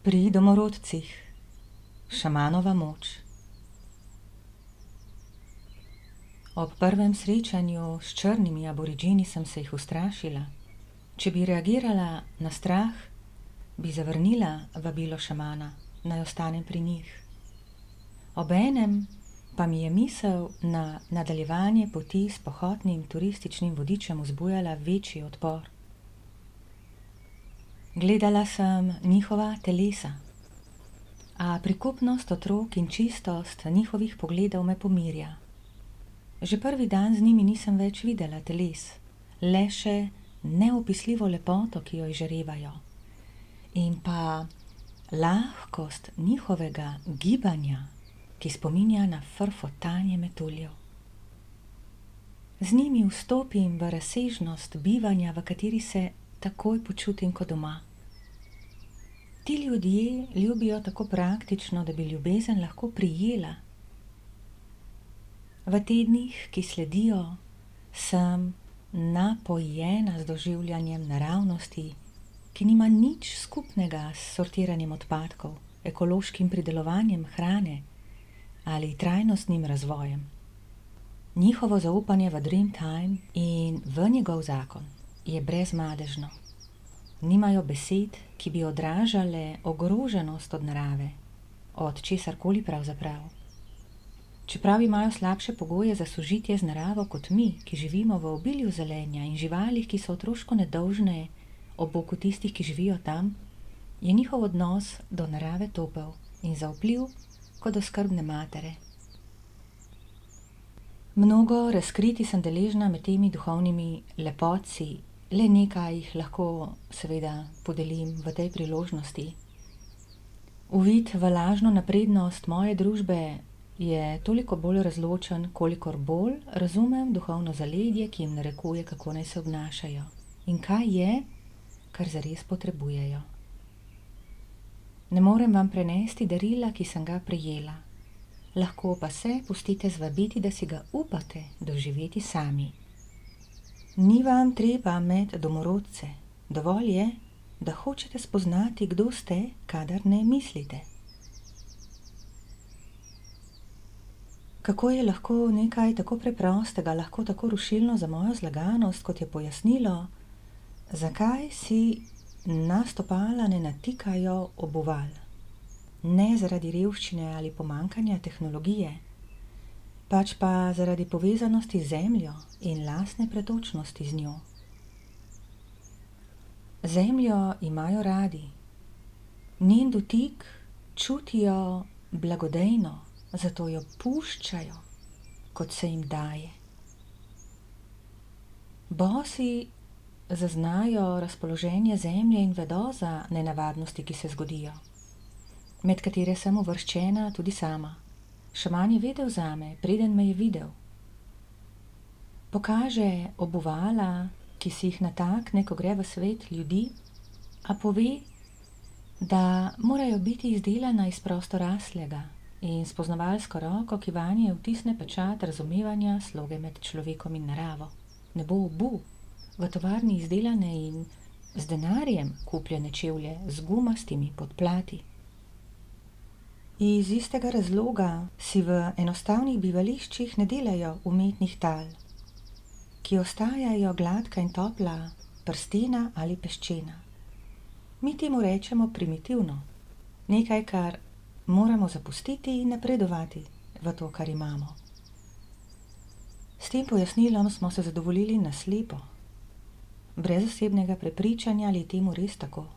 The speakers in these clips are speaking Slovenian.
Pri domorodcih. Šamanova moč. Ob prvem srečanju s črnimi aboriđini sem se jih ustrašila. Če bi reagirala na strah, bi zavrnila vabilo šamana, naj ostanem pri njih. Obenem pa mi je misel na nadaljevanje poti s pohotnim turističnim vodičem vzbujala večji odpor. Gledala sem njihova telesa, a prikupnost otrok in čistost njihovih pogledov me pomirja. Že prvi dan z njimi nisem več videla teles, le še neopisljivo lepoto, ki jo izžarevajo, in pa lahkost njihovega gibanja, ki spominja na frfotanje metuljev. Z njimi vstopim v razsežnost bivanja, v kateri se takoj počutim kot doma. Ti ljudje ljubijo tako praktično, da bi ljubezen lahko prijela. V tednih, ki sledijo, sem napojena z doživljanjem naravnosti, ki nima nič skupnega s sortiranjem odpadkov, ekološkim pridelovanjem hrane ali trajnostnim razvojem. Njihovo zaupanje v Dreamtime in v njegov zakon je brezmadežno. Nimajo besed, ki bi odražale ogroženost od narave, od česarkoli pravzaprav. Čeprav imajo slabše pogoje za sožitje z naravo kot mi, ki živimo v obilju zelenja in živalih, ki so otroško nedolžne ob boku tistih, ki živijo tam, je njihov odnos do narave topel in zaupljiv kot do skrbne matere. Mnogo razkriti sem deležna med temi duhovnimi lepotci, le nekaj jih lahko seveda podelim v tej priložnosti. Uvid v lažno naprednost moje družbe je toliko bolj razločen, kolikor bolj razumem duhovno zaledje, ki jim narekuje, kako naj se obnašajo in kaj je, kar zares potrebujejo. Ne morem vam prenesti darila, ki sem ga prejela. Lahko pa se pustite zvabiti, da si ga upate doživeti sami. Ni vam treba med domorodce. Dovolj je, da hočete spoznati, kdo ste, kadar ne mislite. Kako je lahko nekaj tako preprostega, lahko tako rušilno za mojo zlaganost, kot je pojasnilo, zakaj si na stopala ne natikajo obuval? Ne zaradi revščine ali pomanjkanja tehnologije, pač pa zaradi povezanosti z zemljo in lastne pretočnosti z njo. Zemljo imajo radi. Njen dotik čutijo blagodejno, zato jo puščajo, kot se jim daje. Bosi zaznajo razpoloženje zemlje in vedo za nenavadnosti, ki se zgodijo, med katere sem uvrščena tudi sama. Šaman je vedel zame, preden me je videl. Pokaže obuvala, ki si jih natakne, ko gre v svet ljudi, a pove, da morajo biti izdelana iz prostoraslega in s poznavalsko roko, ki vanje vtisne pečat razumevanja sloge med človekom in naravo. Ne bo obu, v tovarni izdelane in z denarjem kupljene čevlje z gumastimi podplati. Iz istega razloga si v enostavnih bivališčih ne delajo umetnih tal, ki ostajajo gladka in topla, prstena ali peščena. Mi temu rečemo primitivno, nekaj, kar moramo zapustiti in napredovati v to, kar imamo. S tem pojasnilom smo se zadovoljili na slepo, brez osebnega prepričanja, ali je temu res tako.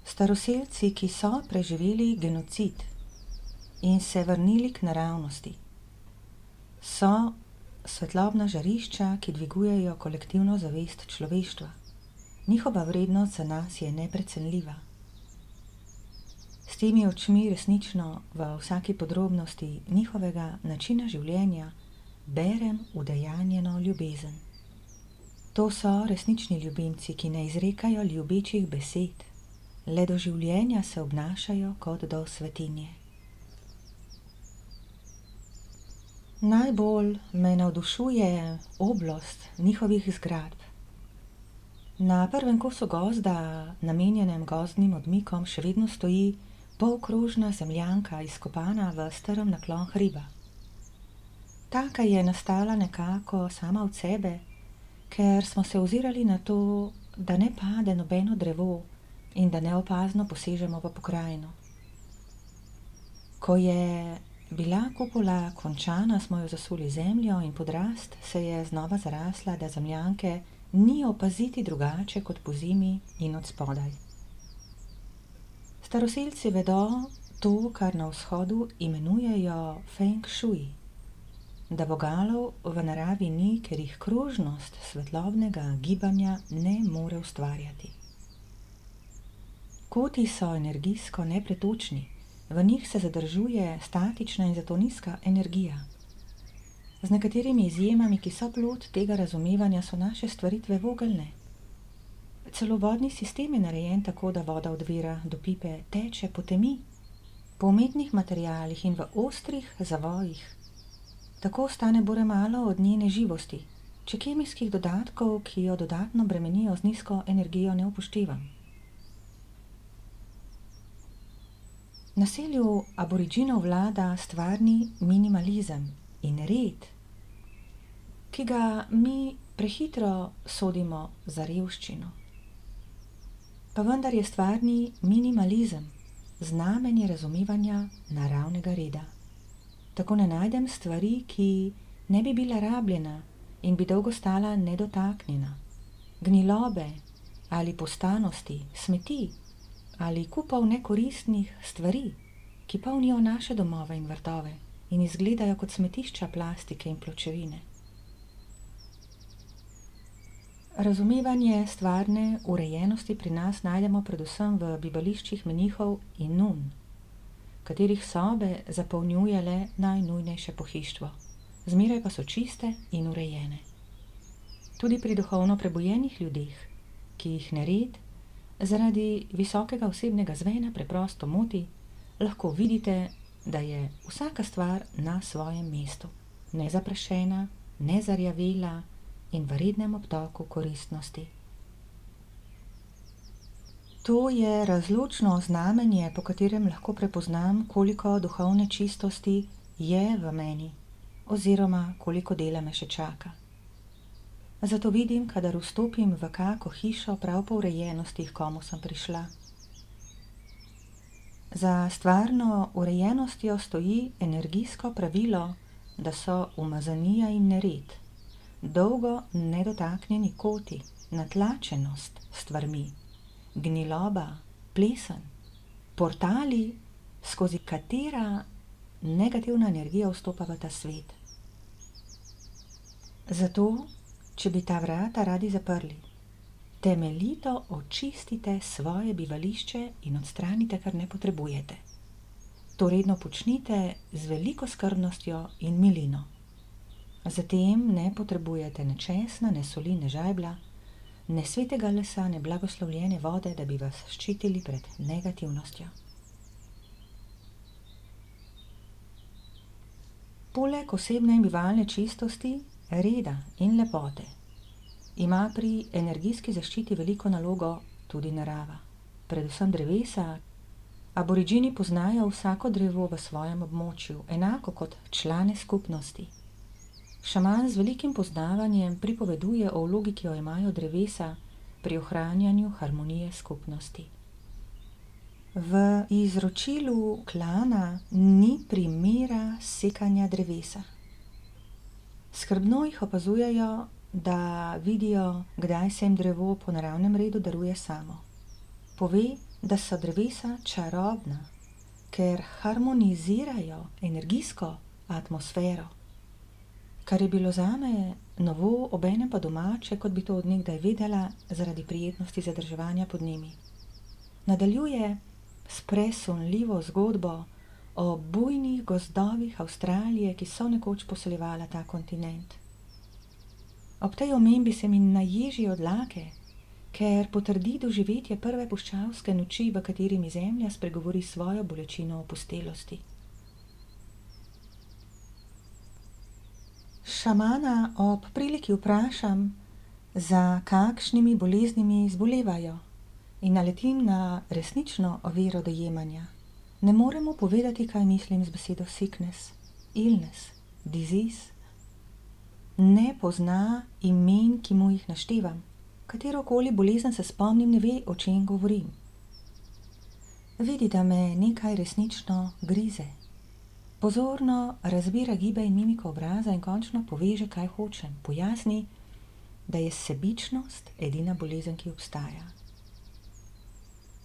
Staroselci, ki so preživeli genocid in se vrnili k naravnosti, so svetlobna žarišča, ki dvigujejo kolektivno zavest človeštva. Njihova vrednost za nas je neprecenljiva. S temi očmi resnično v vsaki podrobnosti njihovega načina življenja berem udejanjeno ljubezen. To so resnični ljubimci, ki ne izrekajo ljubečih besed, le do življenja se obnašajo kot do svetinje. Najbolj me navdušuje oblost njihovih zgradb. Na prvem kosu gozda, namenjenem gozdnim odmikom, še vedno stoji polkrožna zemljanka, izkopana v strm naklon hriba. Taka je nastala nekako sama od sebe, ker smo se ozirali na to, da ne pade nobeno drevo in da neopazno posežemo v pokrajino. Ko je bila kupola končana, smo jo zasuli zemljo in podrast se je znova zarasla, da zemljanke ni opaziti drugače kot pozimi in od spodaj. Staroselci vedo to, kar na vzhodu imenujejo feng shui, da vogalov v naravi ni, ker jih krožnost svetlobnega gibanja ne more ustvarjati. Koti so energijsko nepretočni, v njih se zadržuje statična in zato nizka energija. Z nekaterimi izjemami, ki so plod tega razumevanja, so naše stvaritve vogelne. Celo vodni sistem je narejen tako, da voda od vira do pipe teče po temi, po umetnih materialih in v ostrih zavojih. Tako ostane bore malo od njene živosti, če kemijskih dodatkov, ki jo dodatno bremenijo z nizko energijo, ne upoštevam. V naselju aboriginov vlada stvarni minimalizem in red, ki ga mi prehitro sodimo za revščino. Pa vendar je stvarni minimalizem znamenje razumevanja naravnega reda. Tako ne najdem stvari, ki ne bi bila rabljena in bi dolgo stala nedotaknjena. Gnilobe ali postanosti, smeti ali kupov nekoristnih stvari, ki polnijo naše domove in vrtove in izgledajo kot smetišča plastike in pločevine. Razumevanje stvarne urejenosti pri nas najdemo predvsem v bivališčih menihov in nun, katerih sobe zapolnjuje le najnujnejše pohištvo, zmeraj pa so čiste in urejene. Tudi pri duhovno prebujenih ljudeh, ki jih nered zaradi visokega osebnega zvena preprosto moti, lahko vidite, da je vsaka stvar na svojem mestu, nezaprašena, nezarjavela in v rednem obtoku koristnosti. To je razločno znamenje, po katerem lahko prepoznam, koliko duhovne čistosti je v meni oziroma koliko dela me še čaka. Zato vidim, kadar vstopim v kako hišo prav po urejenosti, komu sem prišla. Za stvarno urejenostjo stoji energijsko pravilo, da so umazanija in nered, dolgo nedotaknjeni koti, natlačenost s stvarmi, gniloba, plesen, portali, skozi katera negativna energija vstopa v ta svet. Zato, če bi ta vrata radi zaprli, temeljito očistite svoje bivališče in odstranite, kar ne potrebujete. To redno počnite z veliko skrbnostjo in milino. Zatem ne potrebujete ne česna, ne soli, ne žajblja, ne svetega lesa, ne blagoslovljene vode, da bi vas ščitili pred negativnostjo. Poleg osebne in bivalne čistosti, reda in lepote ima pri energijski zaščiti veliko nalogo tudi narava, predvsem drevesa. Aborigini poznajo vsako drevo v svojem območju, enako kot člane skupnosti. Šaman z velikim poznavanjem pripoveduje o vlogi, ki jo imajo drevesa pri ohranjanju harmonije skupnosti. V izročilu klana ni primera sekanja drevesa. Skrbno jih opazujejo, da vidijo, kdaj se jim drevo po naravnem redu daruje samo. Pove, da so drevesa čarobna, ker harmonizirajo energijsko atmosfero, kar je bilo zame novo, obenem pa domače, kot bi to od nekdaj vedela, zaradi prijetnosti zadrževanja pod njimi. Nadaljuje s presunljivo zgodbo o bujnih gozdovih Avstralije, ki so nekoč poseljevala ta kontinent. Ob tej omembi se mi naježijo dlake, ker potrdi doživetje prve puščavske noči, v kateri mi zemlja spregovori svojo bolečino opustelosti. Šamana ob priliki vprašam, za kakšnimi boleznimi zbolevajo in naletim na resnično oviro dojemanja. Ne moremo povedati, kaj mislim z besedo sickness, illness, disease. Ne pozna imen, ki mu jih naštevam. Katerokoli bolezen se spomnim, ne ve, o čem govorim. Vidi, da me nekaj resnično grize. Pozorno razbira gibe in mimiko obraza in končno poveže, kaj hočem. Pojasni, da je sebičnost edina bolezen, ki obstaja.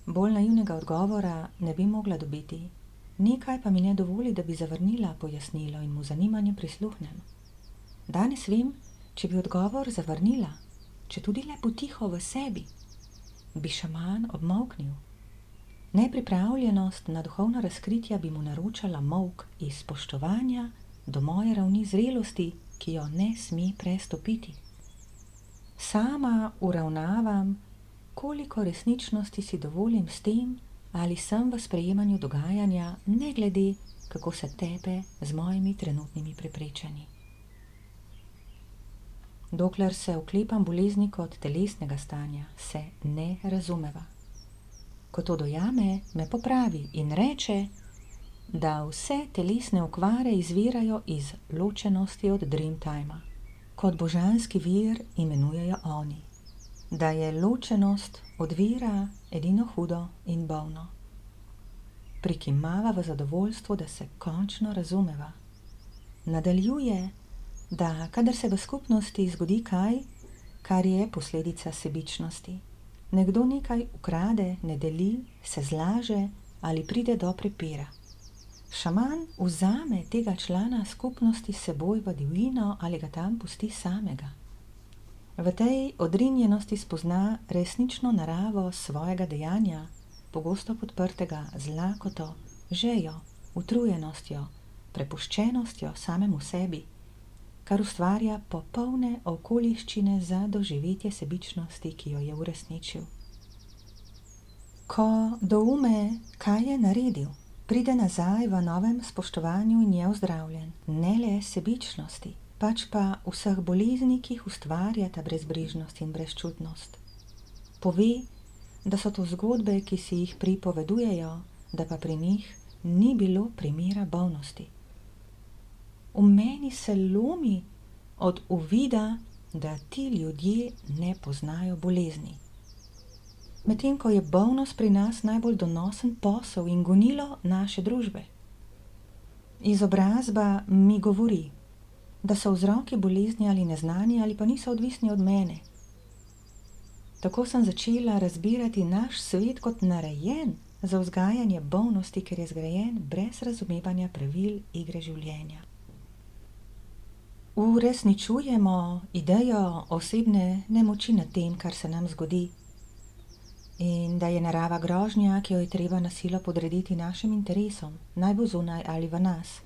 Bolj naivnega odgovora ne bi mogla dobiti. Nekaj pa mi ne dovoli, da bi zavrnila pojasnilo in mu zanimanjem prisluhnem. Danes vem, če bi odgovor zavrnila, če tudi le potiho v sebi, bi šaman obmolknil. Nepripravljenost na duhovna razkritja bi mu naročala molk iz spoštovanja do moje ravni zrelosti, ki jo ne sme prestopiti. Sama uravnavam, koliko resničnosti si dovolim s tem, ali sem v sprejemanju dogajanja, ne glede, kako se tepe z mojimi trenutnimi prepričanji. Dokler se oklepam bolezni kot telesnega stanja, se ne razumeva. Ko to dojame, me popravi in reče, da vse telesne okvare izvirajo iz ločenosti od Dreamtima. Kot božanski vir imenujejo oni. Da je ločenost od vira edino hudo in bolno. Prikimava v zadovoljstvo, da se končno razumeva. Nadaljuje, da kadar se v skupnosti zgodi kaj, kar je posledica sebičnosti, nekdo nekaj ukrade, ne deli, se zlaže ali pride do prepira. Šaman vzame tega člana skupnosti s seboj v divjino ali ga tam pusti samega. V tej odrinjenosti spozna resnično naravo svojega dejanja, pogosto podprtega z lakoto, žejo, utrujenostjo, prepuščenostjo samemu sebi, kar ustvarja popolne okoliščine za doživetje sebičnosti, ki jo je uresničil. Ko doume, kaj je naredil, pride nazaj v novem spoštovanju in je ozdravljen, ne le sebičnosti, pač pa vseh bolezni, ki jih ustvarja ta brezbrižnost in brezčutnost. Pove, da so to zgodbe, ki si jih pripovedujejo, da pa pri njih ni bilo primera bolnosti. V meni se lomi od uvida, da ti ljudje ne poznajo bolezni. Medtem ko je bolnost pri nas najbolj donosen posel in gonilo naše družbe. Izobrazba mi govori, da so vzroki bolezni ali neznani ali pa niso odvisni od mene. Tako sem začela razbirati naš svet kot narejen za vzgajanje bolnosti, ker je zgrajen brez razumevanja pravil igre življenja. Uresničujemo idejo osebne nemoči nad tem, kar se nam zgodi, in da je narava grožnja, ki jo je treba na silo podrediti našim interesom, naj bo zunaj ali v nas,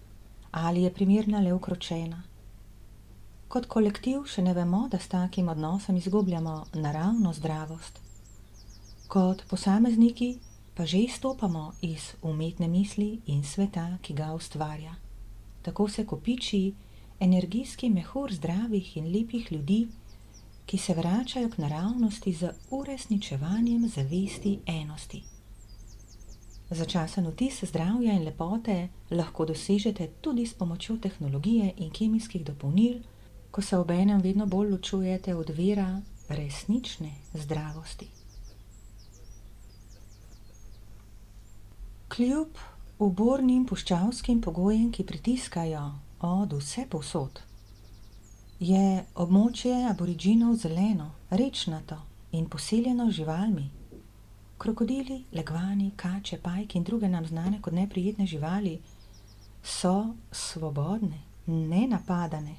ali je primerna le ukročena. Kot kolektiv še ne vemo, da s takim odnosom izgubljamo naravno zdravost. Kot posamezniki pa že izstopamo iz umetne misli in sveta, ki ga ustvarja. Tako se kopiči energijski mehur zdravih in lepih ljudi, ki se vračajo k naravnosti z uresničevanjem zavesti enosti. Začasen vtis zdravja in lepote lahko dosežete tudi s pomočjo tehnologije in kemijskih dopolnil, ko se obenem vedno bolj ločujete od vira resnične zdravosti. Kljub ubornim puščavskim pogojem, ki pritiskajo od vse povsod, je območje aboriginov zeleno, rečnato in poseljeno z živalmi. Krokodili, legvani, kače, pajki in druge nam znane kot neprijetne živali so svobodne, nenapadane.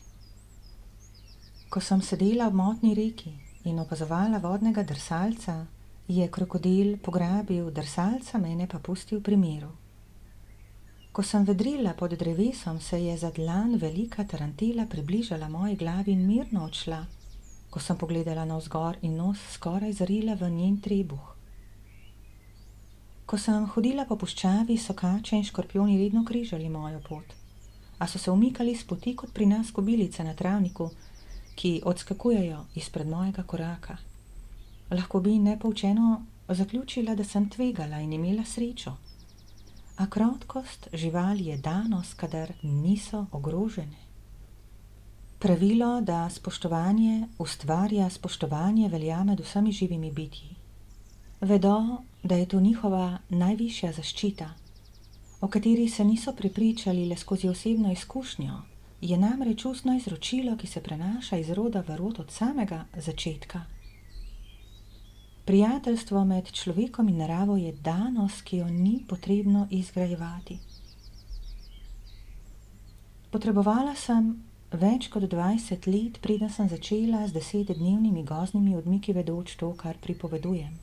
Ko sem sedela ob motni reki in opazovala vodnega drsalca, je krokodil pograbil drsalca, mene pa pustil pri miru. Ko sem vedrila pod drevesom, se je za dlan velika tarantela približala moji glavi in mirno odšla, ko sem pogledala navzgor in nos skoraj zarila v njen trebuh. Ko sem hodila po puščavi, so kače in škorpijoni redno križali mojo pot, a so se umikali s poti kot pri nas kobilice na travniku, ki odskakujejo izpred mojega koraka. Lahko bi nepoučeno zaključila, da sem tvegala in imela srečo. A krotkost živali je danost, kadar niso ogrožene. Pravilo, da spoštovanje ustvarja spoštovanje, velja med vsemi živimi bitji. Vedo, da je to njihova najvišja zaščita, o kateri se niso prepričali le skozi osebno izkušnjo, je namreč ustno izročilo, ki se prenaša iz roda v rod od samega začetka. Prijateljstvo med človekom in naravo je danost, ki jo ni potrebno izgrajevati. Potrebovala sem več kot 20 let, preden sem začela z 10-dnevnimi gozdnimi odmiki, vedoč to, kar pripovedujem.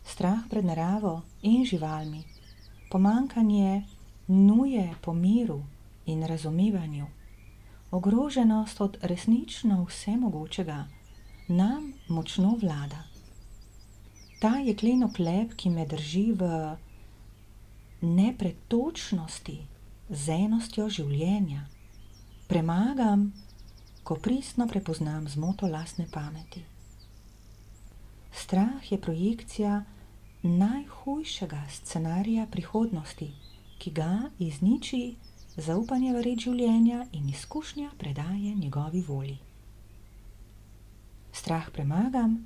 Strah pred naravo in živalmi, pomanjkanje nuje po miru in razumevanju, ogroženost od resnično vsemogočega nam močno vlada. Ta jeklen oklep, ki me drži v nepretočnosti z enostjo življenja, premagam, ko pristno prepoznam zmoto lastne pameti. Strah je projekcija najhujšega scenarija prihodnosti, ki ga izniči zaupanje v red življenja in izkušnja predaje njegovi volji. Strah premagam,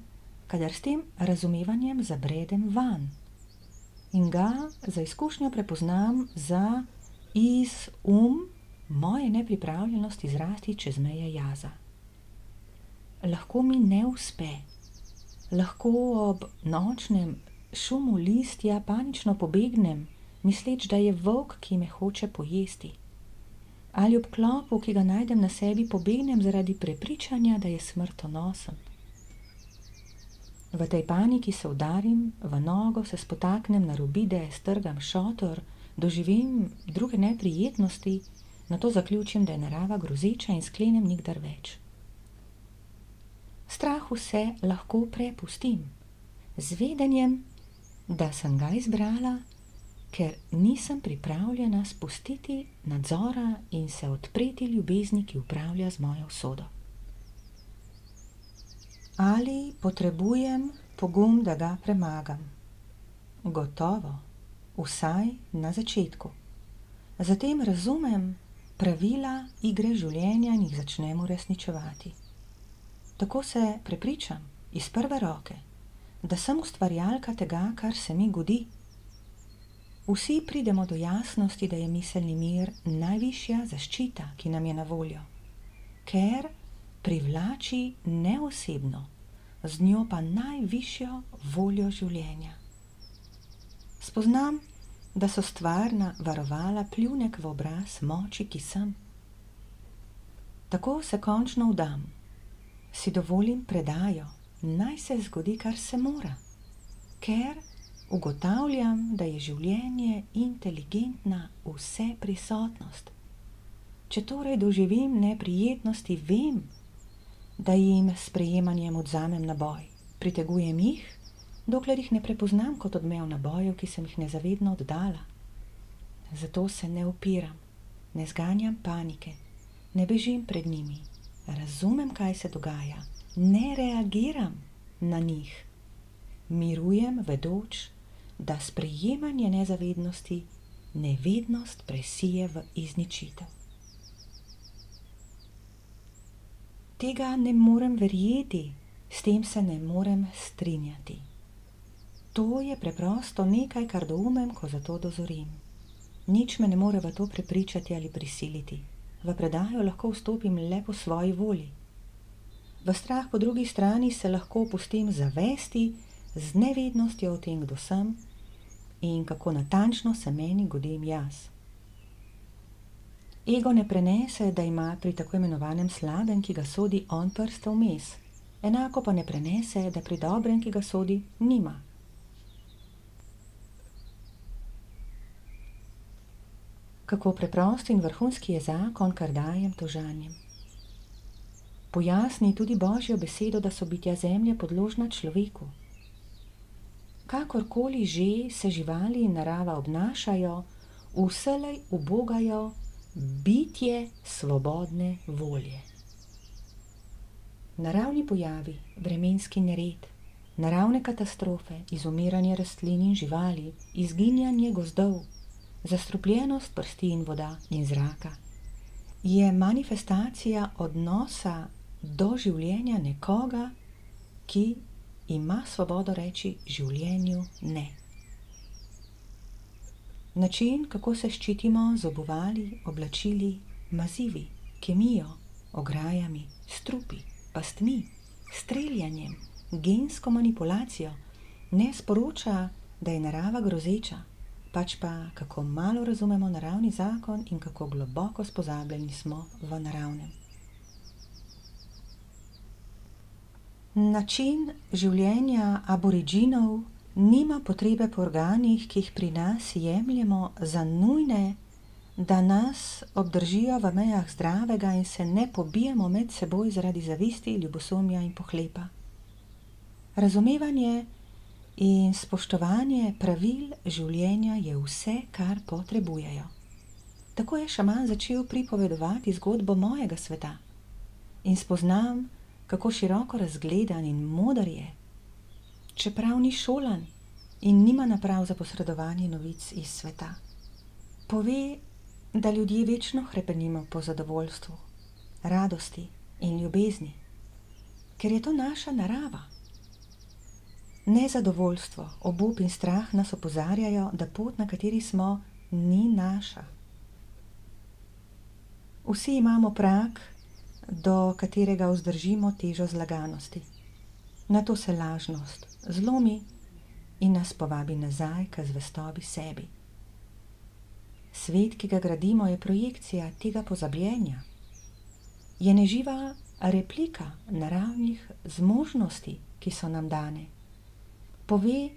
kadar s tem razumevanjem zabredem vanj in ga za izkušnjo prepoznam za moje nepripravljenosti zrasti čez meje jaza. Lahko mi ne uspe, lahko ob nočnem šumu listja panično pobegnem, misleč, da je volk, ki me hoče pojesti. Ali ob klopu, ki ga najdem na sebi, pobegnem zaradi prepričanja, da je smrtonosen. V tej paniki se udarim v nogo, se spotaknem na robide, strgam šotor, doživim druge neprijetnosti, nato zaključim, da je narava grozeča in sklenem nikdar več. Strahu se lahko prepustim, z vedenjem, da sem ga izbrala, ker nisem pripravljena spustiti nadzora in se odpreti ljubezni, ki upravlja z mojo usodo. Ali potrebujem pogum, da ga premagam? Gotovo, vsaj na začetku. Zatem razumem pravila igre življenja in jih začnem uresničevati. Tako se prepričam iz prve roke, da sem ustvarjalka tega, kar se mi godi. Vsi pridemo do jasnosti, da je miselni mir najvišja zaščita, ki nam je na voljo, ker privlači neosebno, z njo pa najvišjo voljo življenja. Spoznam, da so stvarna varovala pljunek v obraz moči, ki sem. Tako se končno vdam, si dovolim predajo, naj se zgodi, kar se mora, ker ugotavljam, da je življenje inteligentna vseprisotnost. Če torej doživim neprijetnosti, vem, da jim s sprejemanjem odvzamem naboj. Pritegujem jih, dokler jih ne prepoznam kot odmev nabojev, ki sem jih nezavedno oddala. Zato se ne upiram, ne zganjam panike, ne bežim pred njimi. Razumem, kaj se dogaja, ne reagiram na njih. Mirujem, vedoč, da sprejemanje nezavednosti nevednost presije v izničitev. Tega ne morem verjeti, s tem se ne morem strinjati. To je preprosto nekaj, kar doumem, ko za to dozorim. Nič me ne more v to prepričati ali prisiliti. V predajo lahko vstopim le po svoji volji. V strah po drugi strani se lahko pustim zavesti z nevednostjo o tem, kdo sem in kako natančno se meni godim jaz. Ego ne prenese, da ima pri tako imenovanem slabem, ki ga sodi, on prste vmes. Enako pa ne prenese, da pri dobrem, ki ga sodi, nima. Kako preprost in vrhunski je zakon, kar dajem tožanjem. Pojasni tudi Božjo besedo, da so bitja zemlje podložna človeku. Kakorkoli že se živali in narava obnašajo, vselej ubogajo bitje svobodne volje. naravni pojavi, vremenski nered, naravne katastrofe, izumiranje rastlin in živali, izginjanje gozdov, zastrupljenost prsti in voda in zraka, je manifestacija odnosa do življenja nekoga, ki ima svobodo reči življenju ne. Način, kako se ščitimo z obuvali, oblačili, mazivi, kemijo, ograjami, strupi, pastmi, streljanjem, gensko manipulacijo, ne sporoča, da je narava grozeča, pač pa kako malo razumemo naravni zakon in kako globoko spozabljeni smo v naravnem. Način življenja aboriginov nima potrebe po organih, ki jih pri nas jemljemo za nujne, da nas obdržijo v mejah zdravega in se ne pobijemo med seboj zaradi zavisti, ljubosumja in pohlepa. Razumevanje in spoštovanje pravil življenja je vse, kar potrebujejo. Tako je šaman začel pripovedovati zgodbo mojega sveta in spoznam, kako široko razgledan in moder je, čeprav ni šolan in nima naprav za posredovanje novic iz sveta. Pove, da ljudje večno hrepenimo po zadovoljstvu, radosti in ljubezni, ker je to naša narava. Nezadovoljstvo, obup in strah nas opozarjajo, da pot, na kateri smo, ni naša. Vsi imamo prag, do katerega vzdržimo težo zlaganosti. Nato se lažnost zlomi in nas povabi nazaj k zvestobi sebi. Svet, ki ga gradimo, je projekcija tega pozabljenja. Je neživa replika naravnih zmožnosti, ki so nam dane. Pove,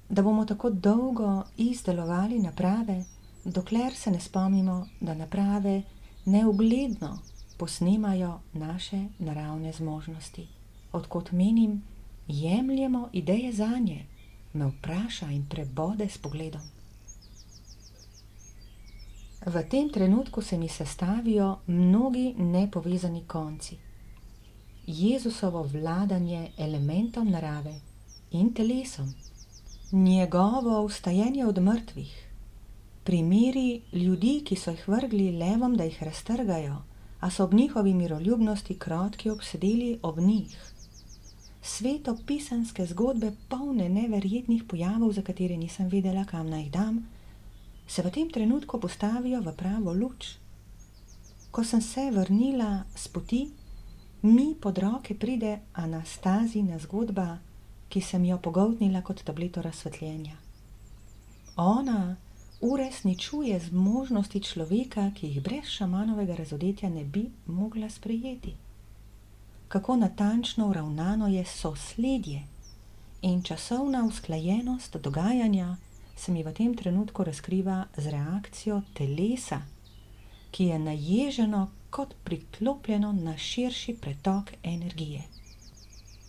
da bomo tako dolgo izdelovali naprave, dokler se ne spomnimo, da naprave neugledno posnemajo naše naravne zmožnosti. Odkot menim, jemljemo ideje zanje, me vpraša in prebode s pogledom. V tem trenutku se mi sestavijo mnogi nepovezani konci. Jezusovo vladanje elementom narave in telesom, njegovo vstajenje od mrtvih, primeri ljudi, ki so jih vrgli levom, da jih raztrgajo, a so ob njihovi miroljubnosti krotki obsedeli ob njih. Svetopisanske zgodbe, polne neverjetnih pojavov, za katere nisem vedela, kam naj jih dam, se v tem trenutku postavijo v pravo luč. Ko sem se vrnila s poti, mi pod roke pride Anastazijina zgodba, ki sem jo pogoltnila kot tableto razsvetljenja. Ona uresničuje zmožnosti človeka, ki jih brez šamanovega razodetja ne bi mogla sprejeti. Kako natančno uravnano je sosledje in časovna usklajenost dogajanja se mi v tem trenutku razkriva z reakcijo telesa, ki je naježeno kot priklopljeno na širši pretok energije.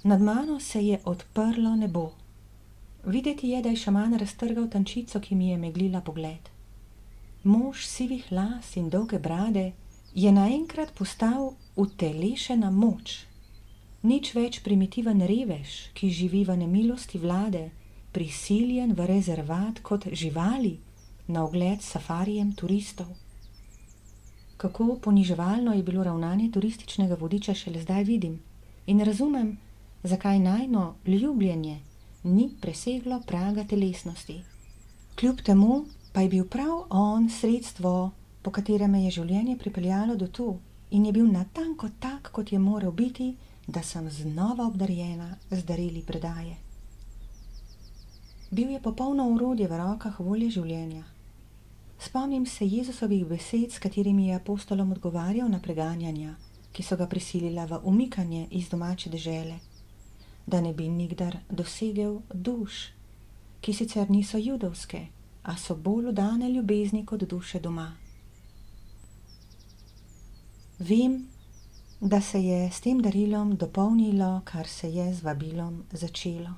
Nad mano se je odprlo nebo. Videti je, da je šaman raztrgal tančico, ki mi je meglila pogled. Mož sivih las in dolge brade je naenkrat postal utelešena moč. Nič več primitiven revež, ki živi v nemilosti vlade, prisiljen v rezervat kot živali na ogled safarijem turistov. Kako poniževalno je bilo ravnanje turističnega vodiča, šele zdaj vidim in razumem, zakaj najino ljubljenje ni preseglo praga telesnosti. Kljub temu pa je bil prav on sredstvo, po katerem me je življenje pripeljalo do tu in je bil natanko tak, kot je moral biti, da sem znova obdarjena z darili predaje. Bil je popolno orodje v rokah volje življenja. Spomnim se Jezusovih besed, s katerimi je apostolom odgovarjal na preganjanja, ki so ga prisilila v umikanje iz domače dežele, da ne bi nikdar dosegel duš, ki sicer niso judovske, a so bolj vdane ljubezni kot duše doma. Vem, da se je s tem darilom dopolnilo, kar se je z vabilom začelo,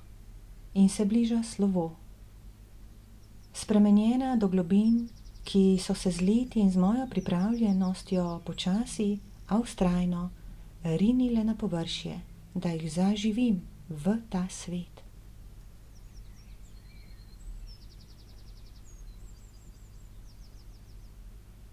in se bliža slovo. Spremenjena do globin, ki so se z leti in z mojo pripravljenostjo počasi, a vztrajno, rinile na površje da jih zaživim v ta svet.